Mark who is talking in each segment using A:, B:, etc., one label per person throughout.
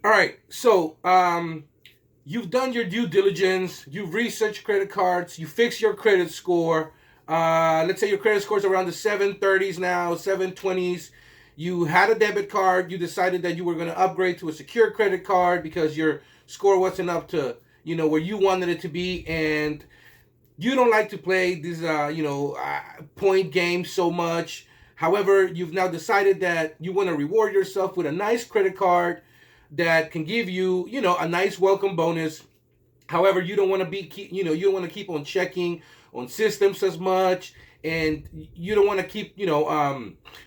A: All right. So, you've done your due diligence. You've researched credit cards. You fix your credit score. Let's say your credit score is around the 730s now, 720s. You had a debit card. You decided that you were going to upgrade to a secure credit card because your score wasn't up to where you wanted it to be, and you don't like to play these point games so much. However, you've now decided that you want to reward yourself with a nice credit card that can give you a nice welcome bonus. However, you don't want to you don't want to keep on checking on systems as much, and you don't want to keep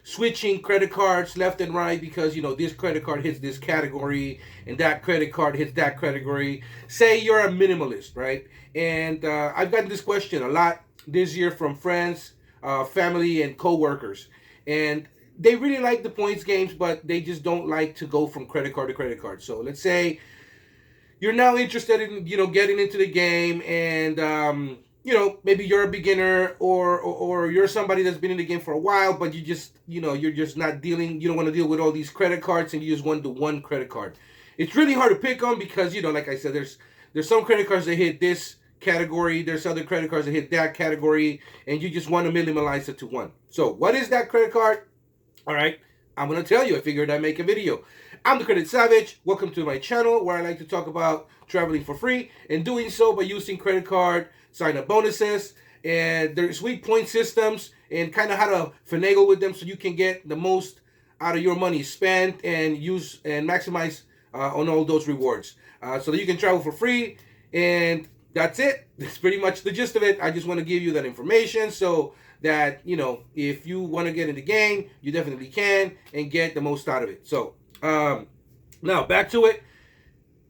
A: switching credit cards left and right because this credit card hits this category and that credit card hits that category. Say you're a minimalist, right? And I've gotten this question a lot this year from friends, family, and coworkers, and they really like the points games, but they just don't like to go from credit card to credit card. So let's say you're now interested in getting into the game, and maybe you're a beginner, or you're somebody that's been in the game for a while, but you just you're just not dealing. You don't want to deal with all these credit cards, and you just want the one credit card. It's really hard to pick on because like I said, there's some credit cards that hit this category. There's other credit cards that hit that category, and you just want to minimalize it to one. So what is that credit card? All right, I'm gonna tell you. I figured I'd make a video. I'm the Credit Savage. Welcome to my channel where I like to talk about traveling for free and doing so by using credit card sign up bonuses and their sweet point systems and kind of how to finagle with them so you can get the most out of your money spent and use and maximize on all those rewards so that you can travel for free. And that's it. That's pretty much the gist of it. I just want to give you that information so that if you want to get in the game, you definitely can and get the most out of it. So now back to it.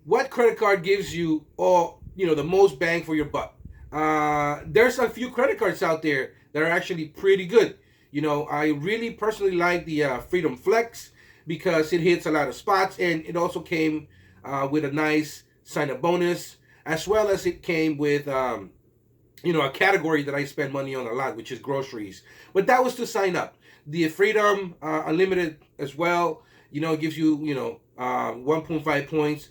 A: What credit card gives you the most bang for your buck? There's a few credit cards out there that are actually pretty good. I really personally like the Freedom Flex because it hits a lot of spots, and it also came with a nice sign up bonus, as well as it came with a category that I spend money on a lot, which is groceries. But that was to sign up. The Freedom Unlimited as well, it gives you 1.5 points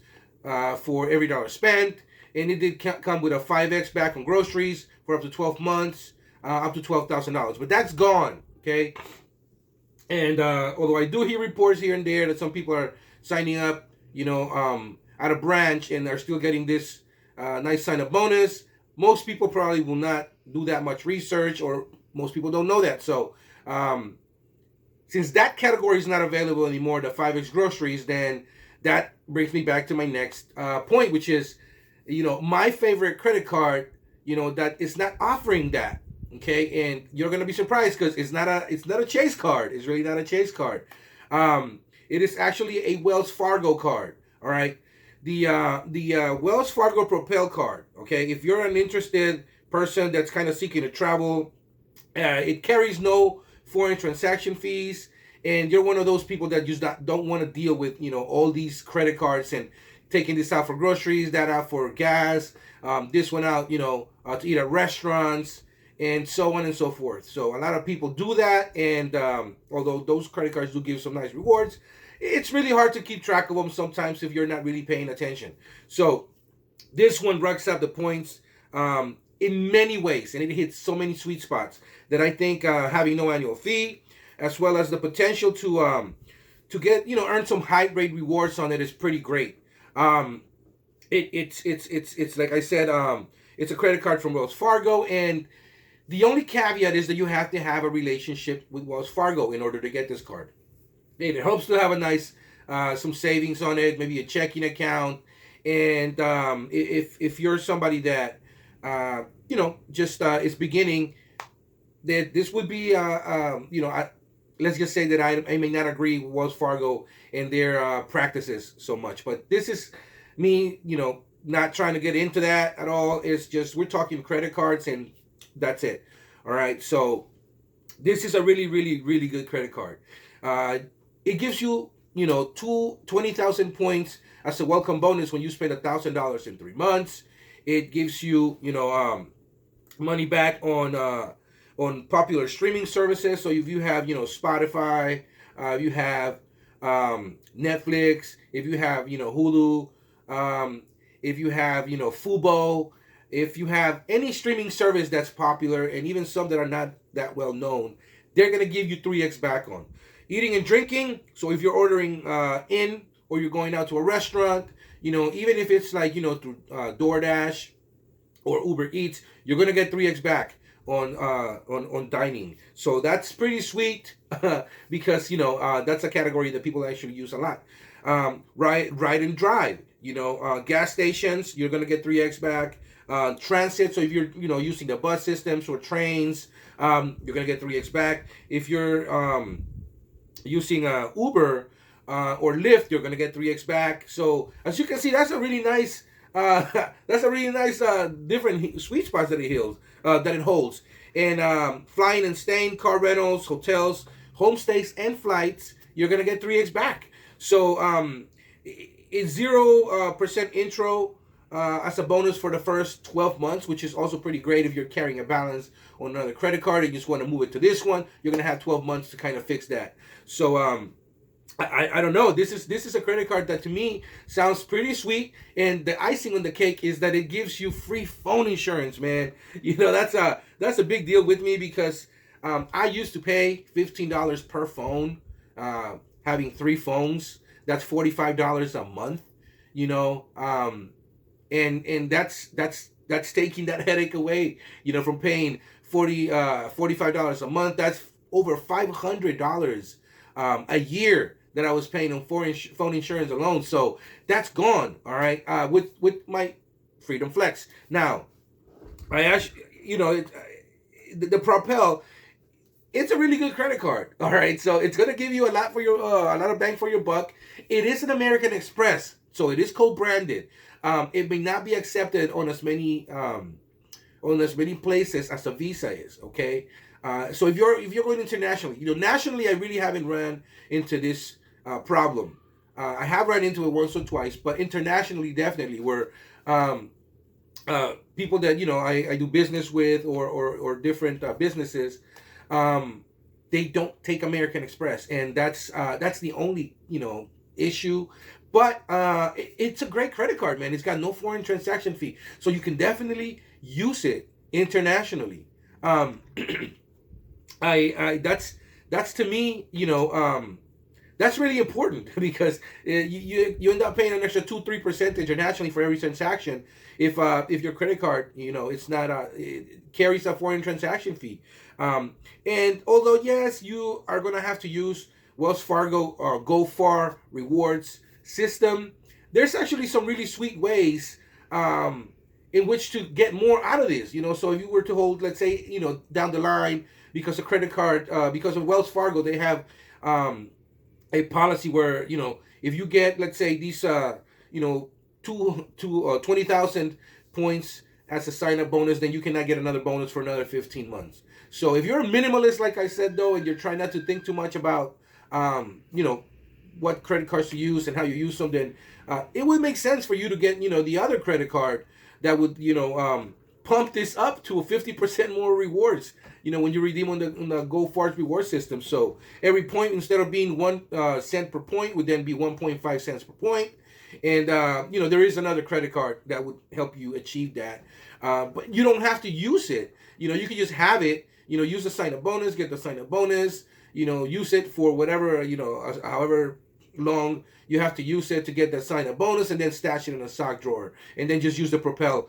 A: for every dollar spent, and it did come with a 5x back on groceries for up to 12 months, up to $12,000. But that's gone, okay? And although I do hear reports here and there that some people are signing up, at a branch and are still getting this nice sign-up bonus, most people probably will not do that much research, or most people don't know that. So since that category is not available anymore, the 5x groceries, then that brings me back to my next point, which is, my favorite credit card, that is not offering that. Okay, and you're gonna be surprised because it's not a Chase card. It's really not a Chase card. It is actually a Wells Fargo card. All right, the Wells Fargo Propel card. Okay, if you're an interested person that's kind of seeking to travel, it carries no foreign transaction fees, and you're one of those people that just don't want to deal with all these credit cards and taking this out for groceries, that out for gas, this one out to eat at restaurants, and so on and so forth. So a lot of people do that, and although those credit cards do give some nice rewards, it's really hard to keep track of them sometimes if you're not really paying attention. So this one racks up the points in many ways, and it hits so many sweet spots that I think having no annual fee, as well as the potential to get earn some high grade rewards on it, is pretty great. It's like I said, it's a credit card from Wells Fargo, and the only caveat is that you have to have a relationship with Wells Fargo in order to get this card. It helps to have a nice some savings on it, maybe a checking account, and if you're somebody that just is beginning, that this would be let's just say that I may not agree with Wells Fargo and their practices so much, but this is me, not trying to get into that at all. It's just we're talking credit cards, and that's it. All right, so this is a really, really, really good credit card. It gives you, 20,000 points as a welcome bonus when you spend $1,000 in 3 months. It gives you, money back on popular streaming services. So if you have, Spotify, you have Netflix, if you have, Hulu, if you have, Fubo, if you have any streaming service that's popular, and even some that are not that well known, they're going to give you 3x back on. Eating and drinking, so if you're ordering in, or you're going out to a restaurant, even if it's like, through DoorDash or Uber Eats, you're gonna get 3x back on dining. So that's pretty sweet because that's a category that people actually use a lot. Ride and drive. Gas stations, you're gonna get 3x back. Transit, so if you're using the bus systems or trains, you're gonna get 3x back. If you're using Uber or Lyft, you're gonna get 3x back. So as you can see, that's a really nice different sweet spots that it holds. And flying and staying, car rentals, hotels, homestays, and flights, you're gonna get 3x back. So it's 0% intro as a bonus for the first 12 months, which is also pretty great if you're carrying a balance on another credit card and you just want to move it to this one. You're gonna have 12 months to kind of fix that. So I don't know. This is a credit card that to me sounds pretty sweet, and the icing on the cake is that it gives you free phone insurance, man. That's a big deal with me because I used to pay $15 per phone, having 3 phones. That's $45 a month, and that's taking that headache away, from paying $45 a month. That's over $500 a year that I was paying on phone insurance alone. So that's gone. All right. With my Freedom Flex. Now, I actually, the Propel, it's a really good credit card. All right. So it's gonna give you a lot of bang for your buck. It is an American Express, so it is co-branded. It may not be accepted on as many places as a Visa is. Okay. So if you're going internationally, nationally, I really haven't run into this problem. I have run into it once or twice, but internationally, definitely, where people that I do business with or different businesses, they don't take American Express, and that's the only issue. But it's a great credit card, man. It's got no foreign transaction fee, so you can definitely use it internationally. That's to me, that's really important because you end up paying an extra 2-3% internationally for every transaction if your credit card, it's not it carries a foreign transaction fee. And although yes, you are gonna have to use Wells Fargo or Go Far rewards system, there's actually some really sweet ways in which to get more out of this. So if you were to hold, let's say, down the line, because a credit card, because of Wells Fargo, they have a policy where, if you get, let's say, these 20,000 points as a sign-up bonus, then you cannot get another bonus for another 15 months. So if you're a minimalist, like I said, though, and you're trying not to think too much about what credit cards to use and how you use them, then it would make sense for you to get the other credit card that would pump this up to a 50% more rewards when you redeem on the Go Far reward system. So every point, instead of being 1 cent per point, would then be 1.5 cents per point. And there is another credit card that would help you achieve that, but you don't have to use it. You can just have it, use the sign-up bonus, get the sign-up bonus, use it for whatever, however long you have to use it to get the sign-up bonus, and then stash it in a sock drawer, and then just use the Propel,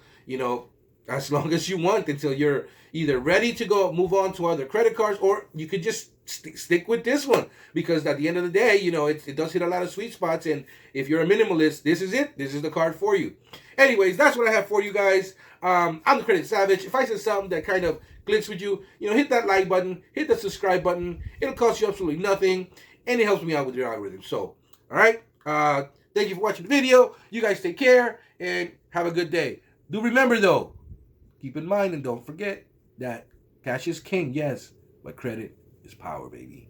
A: as long as you want, until you're either ready to move on to other credit cards, or you could just stick with this one, because at the end of the day, it does hit a lot of sweet spots, and if you're a minimalist, this is it. This is the card for you. Anyways, that's what I have for you guys. I'm the Credit Savage. If I said something that kind of clicks with you, hit that like button, hit the subscribe button. It'll cost you absolutely nothing, and it helps me out with your algorithm. So, all right. Thank you for watching the video. You guys take care and have a good day. Do remember, though, keep in mind and don't forget that cash is king, yes, but credit is power, baby.